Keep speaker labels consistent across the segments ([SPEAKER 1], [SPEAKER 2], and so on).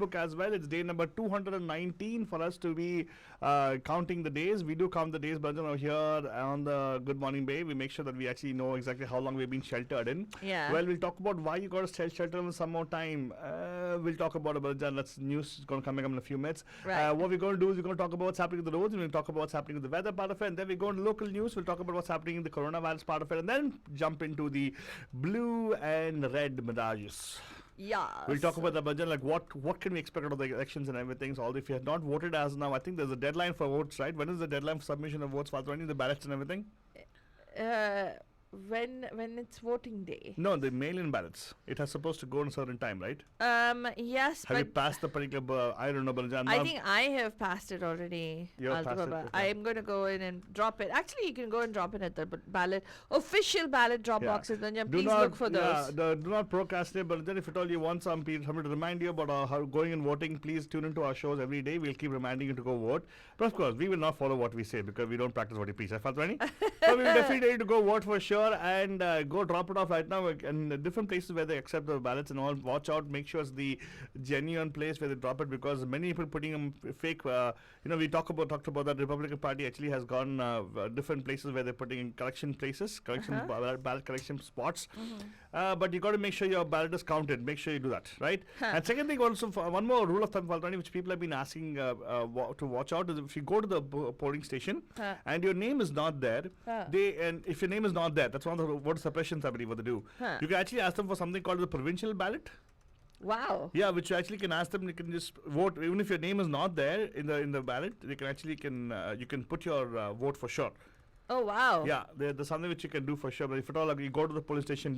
[SPEAKER 1] Facebook as well. It's day number 219 for us to be counting the days. We do count the days, but over here on the Good Morning Bay, we make sure that we actually know exactly how long we've been sheltered in.
[SPEAKER 2] Yeah.
[SPEAKER 1] Well, we'll talk about why you got to stay sheltered in some more time. We'll talk about that. That's news is going to come in a few minutes.
[SPEAKER 2] Right.
[SPEAKER 1] What we're going to do is we're going to talk about what's happening with the roads, and we'll talk about what's happening with the weather part of it, and then we go into local news. We'll talk about what's happening in the coronavirus part of it, and then jump into the blue and red mirages.
[SPEAKER 2] Yeah.
[SPEAKER 1] We'll talk about the budget, like what can we expect out of the elections and everything. So, if you have not voted as now, I think there's a deadline for votes, right? When is the deadline for submission of votes for the ballots and everything?
[SPEAKER 2] When it's voting day.
[SPEAKER 1] No, the mail-in ballots. It has supposed to go in a certain time, right?
[SPEAKER 2] Yes,
[SPEAKER 1] Have you
[SPEAKER 2] but
[SPEAKER 1] passed the particular? I don't know, but
[SPEAKER 2] I think I have passed it already.
[SPEAKER 1] You have passed it,
[SPEAKER 2] Baba.
[SPEAKER 1] okay.
[SPEAKER 2] I am going to go in and drop it. Actually, you can go and drop it at the ballot, official ballot drop boxes. Banjam, please look for those.
[SPEAKER 1] Do not procrastinate. But then, if at all you want somebody to remind you about how going and voting, please tune into our shows every day. We'll keep reminding you to go vote. But of course, we will not follow what we say because we don't practice what we preach. So we will definitely need to go vote for sure and go drop it off right now. And different places where they accept the ballots and all, watch out. Make sure it's the genuine place where they drop it, because many people putting them fake. We talked about that Republican Party actually has gone different places where they're putting in collection places, ballot collection spots. But you got to make sure your ballot is counted. Make sure you do that, right? And second thing, also one more rule of thumb, Faltani, which people have been asking to watch out, is if you go to the polling station and your name is not there, if your name is not there, that's one of the voter suppressions I believe what they do. You can actually ask them for something called the provincial ballot.
[SPEAKER 2] Wow.
[SPEAKER 1] Yeah, which you actually can ask them. You can just vote even if your name is not there in the ballot. They can actually you can put your vote for sure.
[SPEAKER 2] Oh wow.
[SPEAKER 1] Yeah, there's something which you can do for sure. But if at all like, you go to the polling station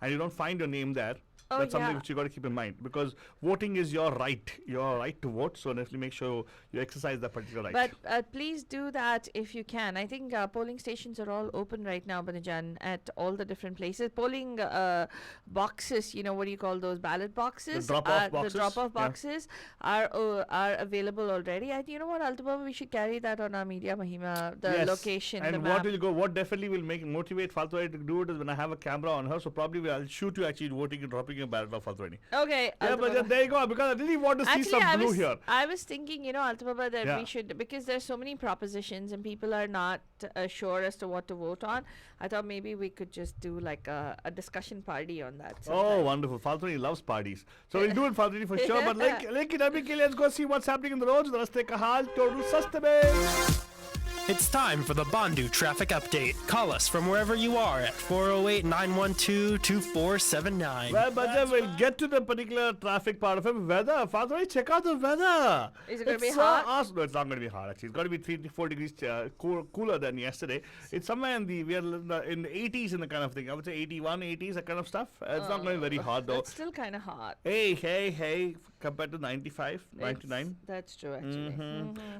[SPEAKER 1] and you don't find your name there, that's something which you got to keep in mind, because voting is your right to vote. So definitely make sure you exercise that particular right.
[SPEAKER 2] But please do that if you can. I think polling stations are all open right now, Banajan, at all the different places. Polling boxes, what do you call those, ballot boxes?
[SPEAKER 1] The drop-off
[SPEAKER 2] boxes are available already. And you know what, Altibaba, we should carry that on our Media Mahima, the location,
[SPEAKER 1] and
[SPEAKER 2] the map.
[SPEAKER 1] what definitely will motivate Faltwari to do it is when I have a camera on her. So probably I'll shoot you actually voting and dropping a ballot off Faltwari.
[SPEAKER 2] Okay.
[SPEAKER 1] Yeah, but there you go, because I really want to see some blue here.
[SPEAKER 2] I was thinking, Altibaba, that we should, because there's so many propositions and people are not sure as to what to vote on. I thought maybe we could just do like a discussion party on that.
[SPEAKER 1] Oh, wonderful. Faltwari loves parties. So we'll do it, Faltwari, for sure. But let's go see what's happening in the roads. Raste ka haal total saste mein.
[SPEAKER 3] It's time for the Bandu Traffic Update. Call us from wherever you are at 408-912-2479.
[SPEAKER 1] Well, but we'll get to the particular traffic part of it. Weather. Father, check out the weather.
[SPEAKER 2] Is it going to be hot?
[SPEAKER 1] No, it's not going to be hot, actually. It's going to be 3 to 4 degrees cooler than yesterday. It's somewhere in the 80s in the kind of thing. I would say 81, 80s, that kind of stuff. It's not going to be very hot, though.
[SPEAKER 2] It's still kind of hot.
[SPEAKER 1] Hey, compared to 95, 99.
[SPEAKER 2] That's true, actually.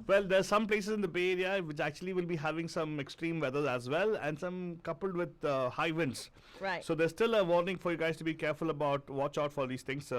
[SPEAKER 1] Well, there's some places in the Bay Area which actually will be having some extreme weather as well, and some coupled with high winds.
[SPEAKER 2] Right.
[SPEAKER 1] So there's still a warning for you guys to be careful about. Watch out for these things.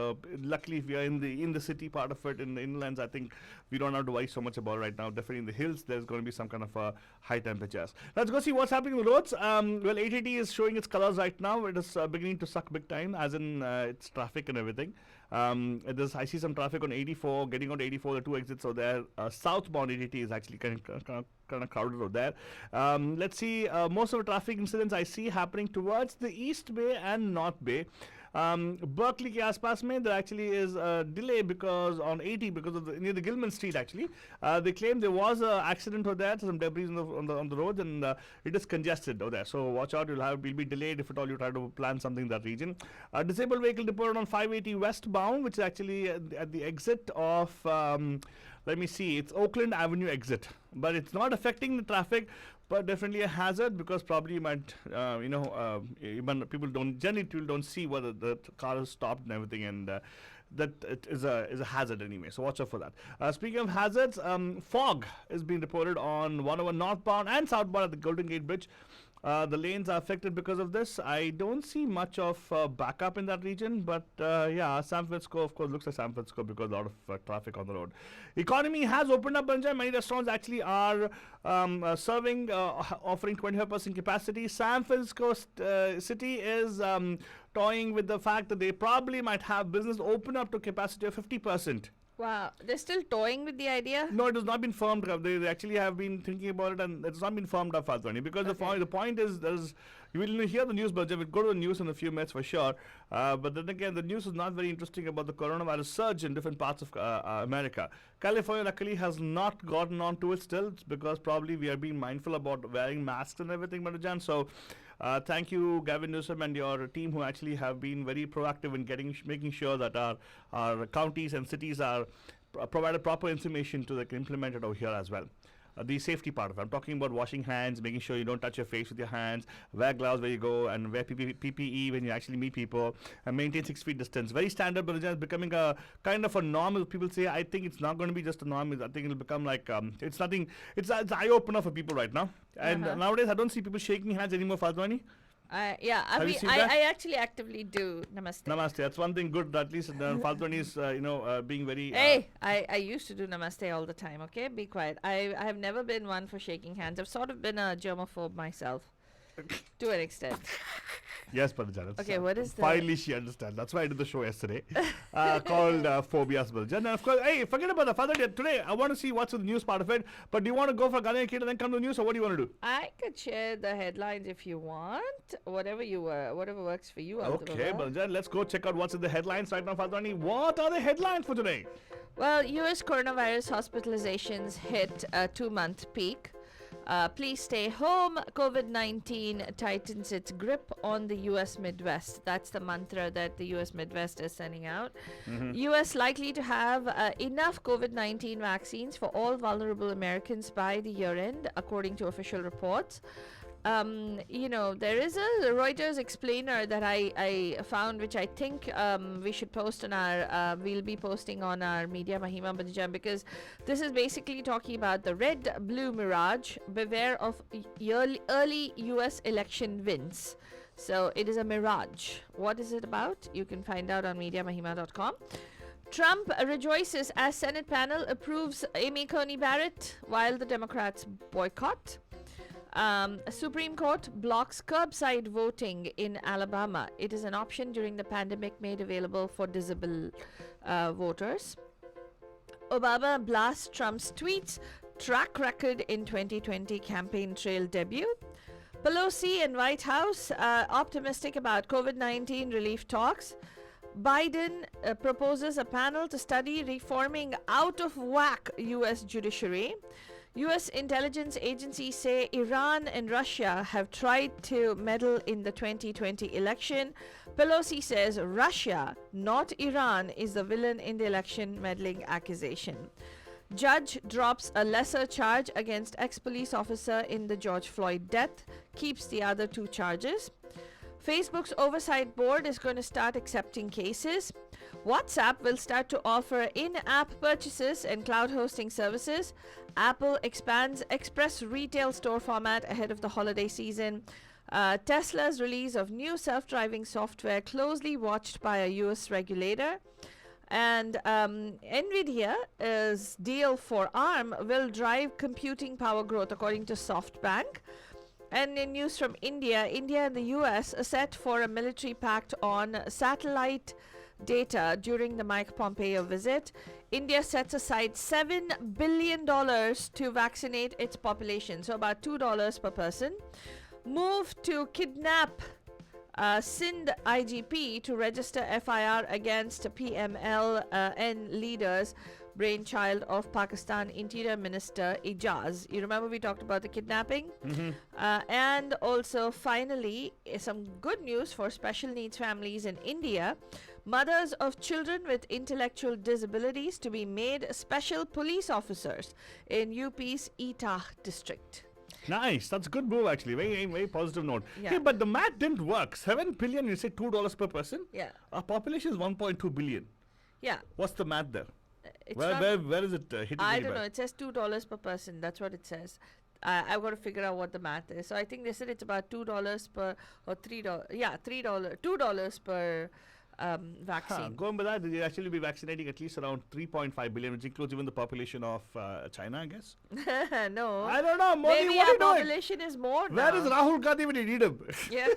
[SPEAKER 1] Luckily, if we are in the city part of it, in the inlands, I think we don't have to worry so much about it right now. Definitely in the hills, there's going to be some kind of high temperatures. Let's go see what's happening on the roads. Well, 880 is showing its colors right now. It is beginning to suck big time, as in its traffic and everything. I see some traffic on 84, getting on 84, the two exits are there. Southbound 880 is actually kind of crowded over there. Let's see, most of the traffic incidents I see happening towards the East Bay and North Bay. Berkeley के आसपास में there actually is a delay because on 80 because of near the Gilman Street actually. They claim there was an accident over there, some debris on the roads, and it is congested over there. So watch out, you'll be delayed if at all you try to plan something in that region. Disabled vehicle reported on 580 westbound, which is actually at the exit of let me see, it's Oakland Avenue exit, but it's not affecting the traffic, but definitely a hazard, because probably you might, people don't see whether the car is stopped and everything, and that it is a hazard anyway. So watch out for that. Speaking of hazards, fog is being reported on 101 northbound and southbound at the Golden Gate Bridge. The lanes are affected because of this. I don't see much of backup in that region, but yeah, San Francisco, of course, looks like San Francisco because a lot of traffic on the road. Economy has opened up, Banjai. Many restaurants actually are serving, offering 25% capacity. San Francisco city is toying with the fact that they probably might have business open up to capacity of 50%.
[SPEAKER 2] Wow, they're still toying with the idea?
[SPEAKER 1] No, it has not been firmed up. They actually have been thinking about it, and it's not been firmed up, Faltwani. Because the point is, you will hear the news, but we'll go to the news in a few minutes for sure. But then again, the news is not very interesting about the coronavirus surge in different parts of America. California, luckily, has not gotten onto it still. It's because probably we are being mindful about wearing masks and everything, Manajan. So, thank you, Gavin Newsom, and your team who actually have been very proactive in making sure that our counties and cities are provided proper information to implement it over here as well. The safety part of it. I'm talking about washing hands, making sure you don't touch your face with your hands, wear gloves where you go, and wear PPE when you actually meet people, and maintain 6 feet distance. Very standard, but it's becoming a kind of a norm. People say, I think it's not going to be just a norm. I think it'll become like, it's nothing, it's eye-opener for people right now. And nowadays, I don't see people shaking hands anymore, Faltwani.
[SPEAKER 2] Yeah, I actually actively do namaste.
[SPEAKER 1] Namaste. That's one thing good. At least Faltwani is, being very.
[SPEAKER 2] Hey, I used to do namaste all the time. Okay, be quiet. I have never been one for shaking hands. I've sort of been a germaphobe myself, to an extent.
[SPEAKER 1] Yes, Panajan.
[SPEAKER 2] Okay, what is that?
[SPEAKER 1] Finally, she understands. That's why I did the show yesterday, called Phobias Biljan. And of course, hey, forget about the Father Day. Today, I want to see what's in the news part of it. But do you want to go for Gane Kid and then come to the news, or what do you want to do?
[SPEAKER 2] I could share the headlines if you want. Whatever works for you.
[SPEAKER 1] Okay, Baljan, let's go check out what's in the headlines right now, Fatwani. What are the headlines for today?
[SPEAKER 2] Well, U.S. coronavirus hospitalizations hit a 2-month peak. Please stay home. COVID-19 tightens its grip on the U.S. Midwest. That's the mantra that the U.S. Midwest is sending out. U.S. likely to have enough COVID-19 vaccines for all vulnerable Americans by the year end, according to official reports. There is a Reuters explainer that I found, which I think we should post on we'll be posting on our Media Mahima Banjam, because this is basically talking about the red-blue mirage. Beware of early US election wins. So it is a mirage. What is it about? You can find out on MediaMahima.com. Trump rejoices as Senate panel approves Amy Coney Barrett while the Democrats boycott. Supreme Court blocks curbside voting in Alabama. It is an option during the pandemic made available for disabled voters. Obama blasts Trump's tweets. Track record in 2020 campaign trail debut. Pelosi and White House optimistic about COVID-19 relief talks. Biden proposes a panel to study reforming out of whack U.S. judiciary. U.S. intelligence agencies say Iran and Russia have tried to meddle in the 2020 election. Pelosi says Russia, not Iran, is the villain in the election meddling accusation. Judge drops a lesser charge against ex-police officer in the George Floyd death, keeps the other 2 charges. Facebook's oversight board is going to start accepting cases. WhatsApp will start to offer in-app purchases and cloud hosting services. Apple expands Express retail store format ahead of the holiday season. Tesla's release of new self-driving software closely watched by a US regulator. And NVIDIA's deal for ARM will drive computing power growth, according to SoftBank. And in news from India and the US are set for a military pact on satellite data during the Mike Pompeo visit. India sets aside $7 billion to vaccinate its population, so about $2 per person. Move to kidnap Sindh IGP to register FIR against PMLN leaders, brainchild of Pakistan Interior Minister Ijaz. You remember we talked about the kidnapping? And also, finally, some good news for special needs families in India. Mothers of children with intellectual disabilities to be made special police officers in UP's Etah district.
[SPEAKER 1] Nice. That's a good move, actually. Very, very positive note.
[SPEAKER 2] Yeah.
[SPEAKER 1] Hey, but the math didn't work. 7 billion, you say $2 per person?
[SPEAKER 2] Yeah.
[SPEAKER 1] Our population is 1.2 billion.
[SPEAKER 2] Yeah.
[SPEAKER 1] What's the math there?
[SPEAKER 2] It's
[SPEAKER 1] Where is it hitting
[SPEAKER 2] I
[SPEAKER 1] very
[SPEAKER 2] don't know.
[SPEAKER 1] bad?
[SPEAKER 2] It says $2 per person. That's what it says. I've got to figure out what the math is. So I think they said it's about $2 per or $3. Yeah, $2 per vaccine.
[SPEAKER 1] Going by that, they'll actually be vaccinating at least around 3.5 billion, which includes even the population of China, I guess.
[SPEAKER 2] No.
[SPEAKER 1] I don't know. Modi,
[SPEAKER 2] Maybe
[SPEAKER 1] what
[SPEAKER 2] our
[SPEAKER 1] are you doing?
[SPEAKER 2] population is more
[SPEAKER 1] Where
[SPEAKER 2] now.
[SPEAKER 1] is Rahul Gandhi when you need him?
[SPEAKER 2] Yeah.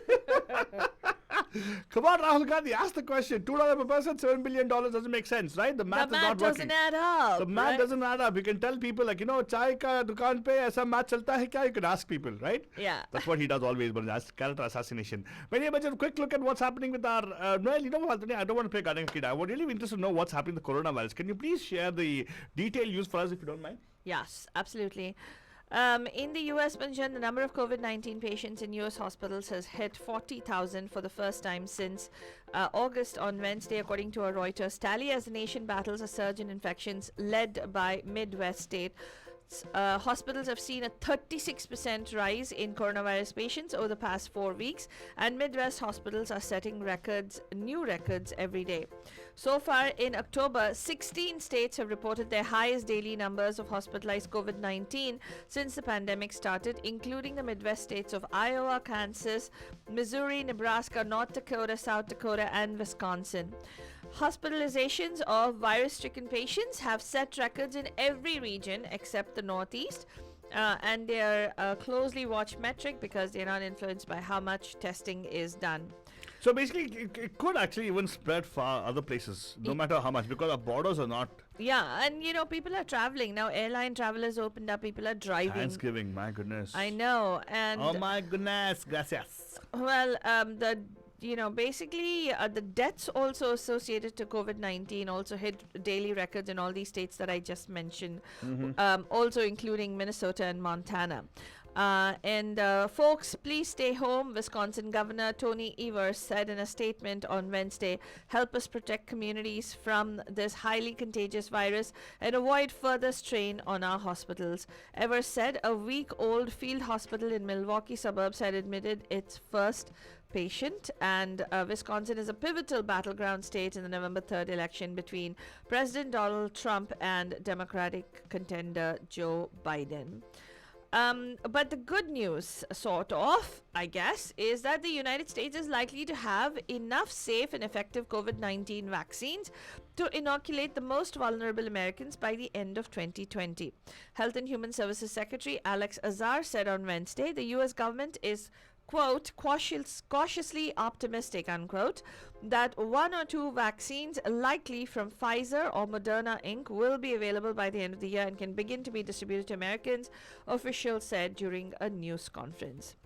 [SPEAKER 1] Come on, Rahul Gandhi, ask the question. $2 per person, $7 billion doesn't make sense, right? The math
[SPEAKER 2] The
[SPEAKER 1] is
[SPEAKER 2] math
[SPEAKER 1] not
[SPEAKER 2] doesn't
[SPEAKER 1] working.
[SPEAKER 2] add up.
[SPEAKER 1] The math
[SPEAKER 2] right?
[SPEAKER 1] doesn't add up. You can tell people, like, chai ka dukaan pe aisa math chalta hai kya? You can ask people, right?
[SPEAKER 2] Yeah.
[SPEAKER 1] That's what he does always, but that's character assassination. But yeah, but just a quick look at what's happening with our Noel. You know what, Anthony, I don't want to play Guardian Kid. I would really be interested to know what's happening with the coronavirus. Can you please share the detailed news for us if you don't mind?
[SPEAKER 2] Yes, absolutely. In the US, Manjan, the number of COVID-19 patients in US hospitals has hit 40,000 for the first time since August on Wednesday, according to a Reuters tally, as the nation battles a surge in infections led by Midwest state. Hospitals have seen a 36% rise in coronavirus patients over the past 4 weeks, and Midwest hospitals are setting new records every day. So far in October, 16 states have reported their highest daily numbers of hospitalized COVID-19 since the pandemic started, including the Midwest states of Iowa, Kansas, Missouri, Nebraska, North Dakota, South Dakota, and Wisconsin. Hospitalizations of virus-stricken patients have set records in every region except the Northeast, and they are a closely watched metric because they're not influenced by how much testing is done.
[SPEAKER 1] So basically, it could actually even spread far other places, no matter how much, because our borders are not.
[SPEAKER 2] Yeah, and people are traveling now. Airline travel has opened up. People are driving.
[SPEAKER 1] Thanksgiving, my goodness.
[SPEAKER 2] I know, and
[SPEAKER 1] Oh my goodness, gracias.
[SPEAKER 2] well, basically the deaths also associated to COVID-19 also hit daily records in all these states that I just mentioned, also including Minnesota and Montana. Folks, please stay home, Wisconsin Governor Tony Evers said in a statement on Wednesday. Help us protect communities from this highly contagious virus and avoid further strain on our hospitals. Evers said a week-old field hospital in Milwaukee suburbs had admitted its first patient, and Wisconsin is a pivotal battleground state in the November 3rd election between President Donald Trump and Democratic contender Joe Biden. But the good news, sort of, I guess, is that the United States is likely to have enough safe and effective COVID-19 vaccines to inoculate the most vulnerable Americans by the end of 2020. Health and Human Services Secretary Alex Azar said on Wednesday the U.S. government is, quote, cautiously optimistic, unquote, that one or two vaccines, likely from Pfizer or Moderna Inc., will be available by the end of the year and can begin to be distributed to Americans, officials said during a news conference.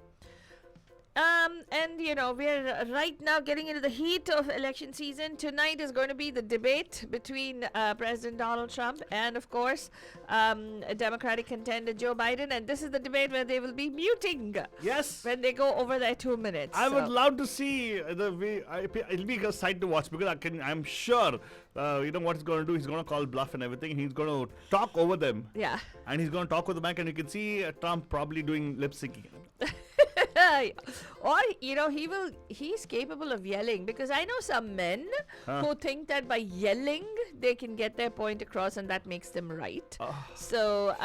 [SPEAKER 2] We're right now getting into the heat of election season. Tonight is going to be the debate between President Donald Trump and, of course, Democratic contender Joe Biden. And this is the debate where they will be muting.
[SPEAKER 1] Yes.
[SPEAKER 2] When they go over their 2 minutes.
[SPEAKER 1] I would love to see it'll be a sight to watch, because I'm sure, what he's going to do. He's going to call bluff and everything. He's going to talk over them.
[SPEAKER 2] Yeah.
[SPEAKER 1] And he's going to talk with the mic, and you can see Trump probably doing lip syncing.
[SPEAKER 2] Or, he's capable of yelling, because I know some men who think that by yelling they can get their point across and that makes them right. So,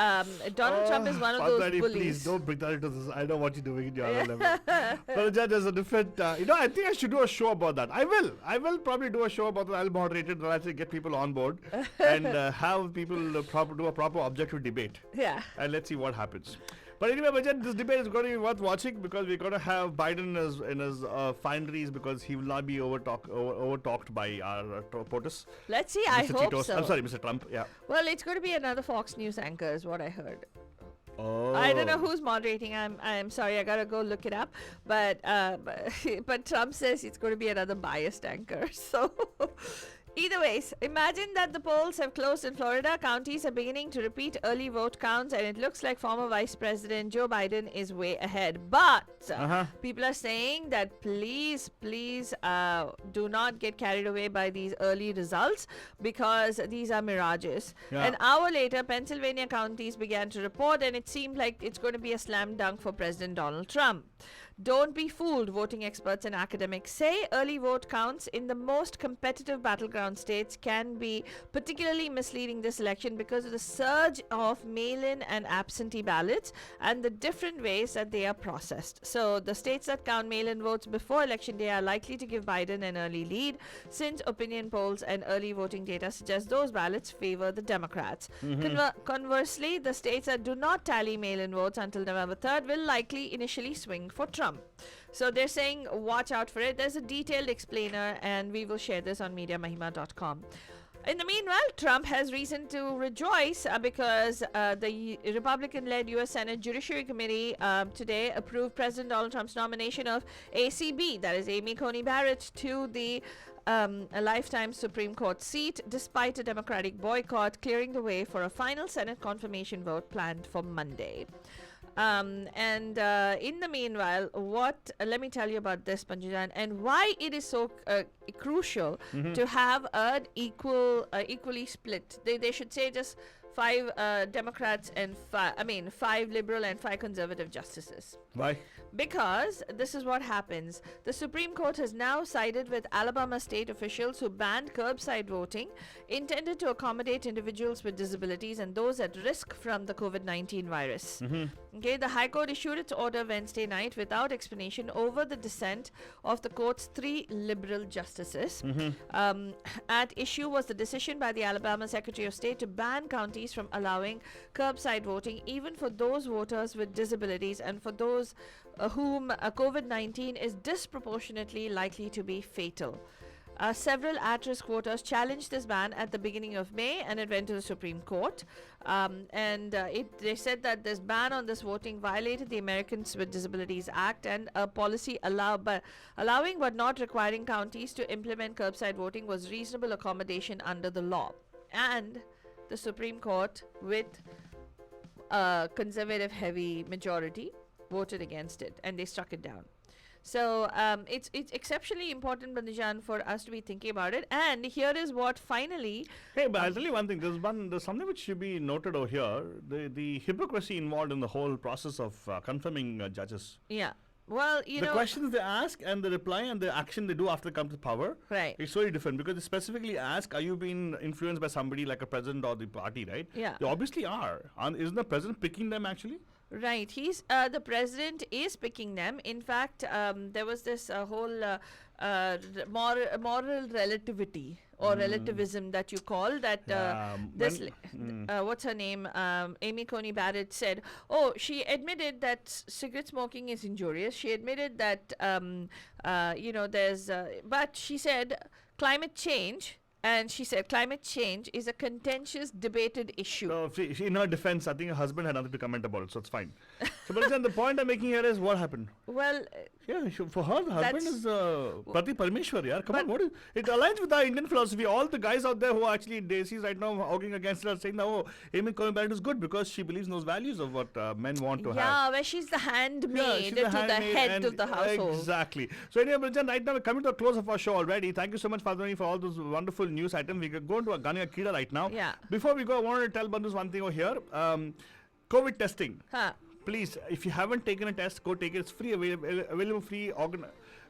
[SPEAKER 2] Donald Trump is one of those bullies.
[SPEAKER 1] Please don't bring that into this. I know what you're doing in your other level. But there's a different, I think I should do a show about that. I will probably do a show about that. I'll moderate it and I'll actually get people on board and have people do a proper objective debate.
[SPEAKER 2] Yeah.
[SPEAKER 1] And let's see what happens. But anyway, Bajan, this debate is going to be worth watching, because we're going to have Biden in his fineries, because he will not be overtalked by our POTUS.
[SPEAKER 2] Let's see.
[SPEAKER 1] Mr.
[SPEAKER 2] I hope
[SPEAKER 1] Cheetos.
[SPEAKER 2] so.
[SPEAKER 1] I'm sorry, Mr. Trump. Yeah.
[SPEAKER 2] Well, it's going to be another Fox News anchor, is what I heard.
[SPEAKER 1] Oh.
[SPEAKER 2] I don't know who's moderating. I'm sorry. I gotta go look it up. But Trump says it's going to be another biased anchor. So. Either ways, imagine that the polls have closed in Florida. Counties are beginning to repeat early vote counts, and it looks like former Vice President Joe Biden is way ahead. But people are saying that please do not get carried away by these early results, because these are mirages.
[SPEAKER 1] Yeah.
[SPEAKER 2] An hour later, Pennsylvania counties began to report, and it seemed like it's going to be a slam dunk for President Donald Trump. Don't be fooled, voting experts and academics say. Early vote counts in the most competitive battleground states can be particularly misleading this election because of the surge of mail-in and absentee ballots and the different ways that they are processed. So the states that count mail-in votes before election day are likely to give Biden an early lead, since opinion polls and early voting data suggest those ballots favor the Democrats. Conversely, the states that do not tally mail-in votes until November 3rd will likely initially swing for Trump. So they're saying watch out for it. There's a detailed explainer and we will share this on MediaMahima.com. In the meanwhile, Trump has reason to rejoice because the Republican-led U.S. Senate Judiciary Committee today approved President Donald Trump's nomination of ACB, that is Amy Coney Barrett, to the a lifetime Supreme Court seat, despite a Democratic boycott, clearing the way for a final Senate confirmation vote planned for Monday. In the meanwhile, let me tell you about this, Panjajan, and why it is so crucial to have an equally split. They should say just 5 Democrats and 5 liberal and 5 conservative justices.
[SPEAKER 1] Why?
[SPEAKER 2] Because this is what happens. The Supreme Court has now sided with Alabama state officials who banned curbside voting, intended to accommodate individuals with disabilities and those at risk from the COVID-19 virus. Okay, the High Court issued its order Wednesday night without explanation over the dissent of the court's 3 liberal justices. At issue was the decision by the Alabama Secretary of State to ban counties from allowing curbside voting, even for those voters with disabilities and for those whom COVID-19 is disproportionately likely to be fatal. Several at-risk voters challenged this ban at the beginning of May, and it went to the Supreme Court. They said that this ban on this voting violated the Americans with Disabilities Act and a policy allowing but not requiring counties to implement curbside voting was reasonable accommodation under the law. And the Supreme Court, with a conservative-heavy majority, voted against it, and they struck it down. So it's exceptionally important, Bandijan, for us to be thinking about it. And here is what finally.
[SPEAKER 1] Hey, but I'll tell you one thing. There's something which should be noted over here. The hypocrisy involved in the whole process of confirming judges.
[SPEAKER 2] Yeah. Well,
[SPEAKER 1] the questions they ask and the reply and the action they do after they come to power,
[SPEAKER 2] right,
[SPEAKER 1] it's very different, because they specifically ask, are you being influenced by somebody like a president or the party, right?
[SPEAKER 2] Yeah.
[SPEAKER 1] They obviously are. Isn't the president picking them actually?
[SPEAKER 2] Right. He's the president is picking them. In fact, there was this whole moral relativity or relativism that you call that what's her name, Amy Coney Barrett said, she admitted that cigarette smoking is injurious. She admitted that there's but she said climate change. And she said climate change is a contentious, debated issue.
[SPEAKER 1] So, in her defense, I think her husband had nothing to comment about it, so it's fine. So, but the point I'm making here is what happened.
[SPEAKER 2] Well,
[SPEAKER 1] yeah, for her, the husband is Prati Parmeshwar, yaar. Come on, it aligns with our Indian philosophy. All the guys out there who are actually Desis right now arguing against her, saying, Amy Coney Barrett is good because she believes in those values of what men want to have.
[SPEAKER 2] Yeah, where she's the handmaid to the head of the household.
[SPEAKER 1] Exactly. So anyway, Brijan, right now we're coming to a close of our show already. Thank you so much, Fadhani, for all those wonderful news items. We could go into a Gania Kida right now.
[SPEAKER 2] Yeah.
[SPEAKER 1] Before we go, I wanted to tell Bandhus one thing over here. COVID testing. Please, if you haven't taken a test, go take it. It's free, available free,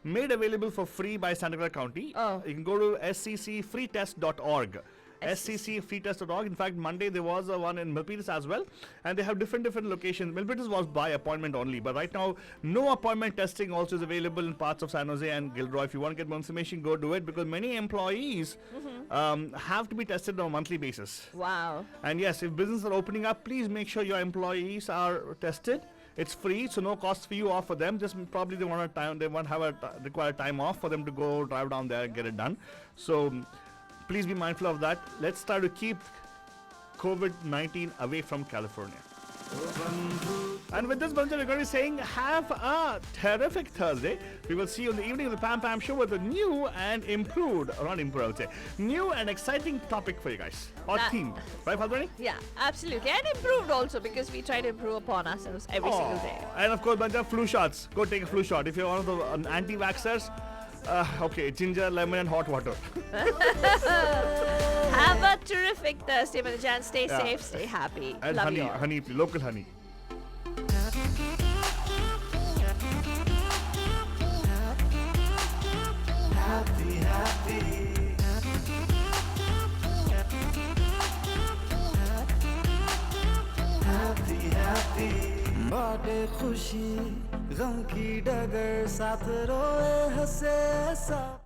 [SPEAKER 1] made available for free by Santa Clara County. You can go to sccfreetest.org. sccfreetest.org. In fact, Monday there was one in Milpitas as well, and they have different locations. Milpitas was by appointment only, but right now no appointment testing also is available in parts of San Jose and Gilroy. If you want to get more information, go do it, because many employees have to be tested on a monthly basis.
[SPEAKER 2] Wow.
[SPEAKER 1] And yes, if businesses are opening up, please make sure your employees are tested. It's free, so no cost for you or for them. Just probably they want require time off for them to go drive down there and get it done. So please be mindful of that. Let's try to keep COVID-19 away from California. And with this, Banjan, we're going to be saying have a terrific Thursday. We will see you in the evening of the Pam Pam Show with a new and improved, or not improved, I would say, new and exciting topic for you guys, or theme. Right, Fadhani?
[SPEAKER 2] Yeah, absolutely. And improved also, because we try to improve upon ourselves every single day.
[SPEAKER 1] And of course, Banjan, flu shots. Go take a flu shot. If you're one of the anti-vaxxers, okay, ginger, lemon, and hot water.
[SPEAKER 2] Have a terrific Thursday, Banjan. Stay safe, stay happy.
[SPEAKER 1] And
[SPEAKER 2] love you all.
[SPEAKER 1] honey, local honey.
[SPEAKER 4] बाटे खुशी गम की डगर साथ रोए हंसे सब